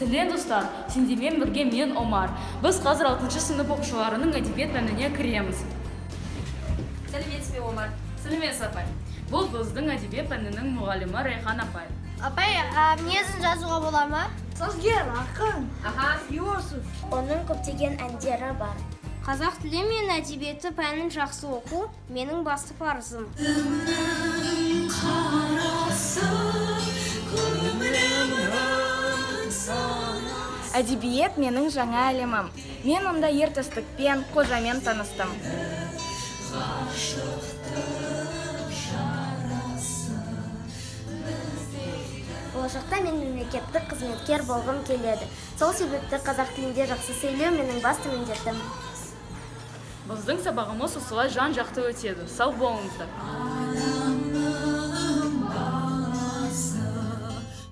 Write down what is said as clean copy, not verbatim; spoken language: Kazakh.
Сәлем достар, сендермен бірге мен Омар. Біз қазір 6-шы сынып оқушыларының әдебиет пәніне кіреміз. Сәлеметсіз бе, Омар? Сәлеметсіз апай. Бұл біздің әдебиет пәнінің мұғалімі Райхан апай. Апай, мінезін жазуға бола ма? Сазгер, ақын, философ. Оның көптеген әндері бар. Қазақ тілі мен әдебиеті пәнін жақсы оқу менің басты парызым. Әдебиет менің жаңа әлемім. Мен онда ертістікпен, қожамен таныстым. Болашақта мен мемлекеттік қызметкер болғым келеді. Сол себепті қазақ тілінде жақсы сөйлеу менің басты міндетім. Біздің сабағымыз осылай жан-жақты өтеді. Сау болыңыздар.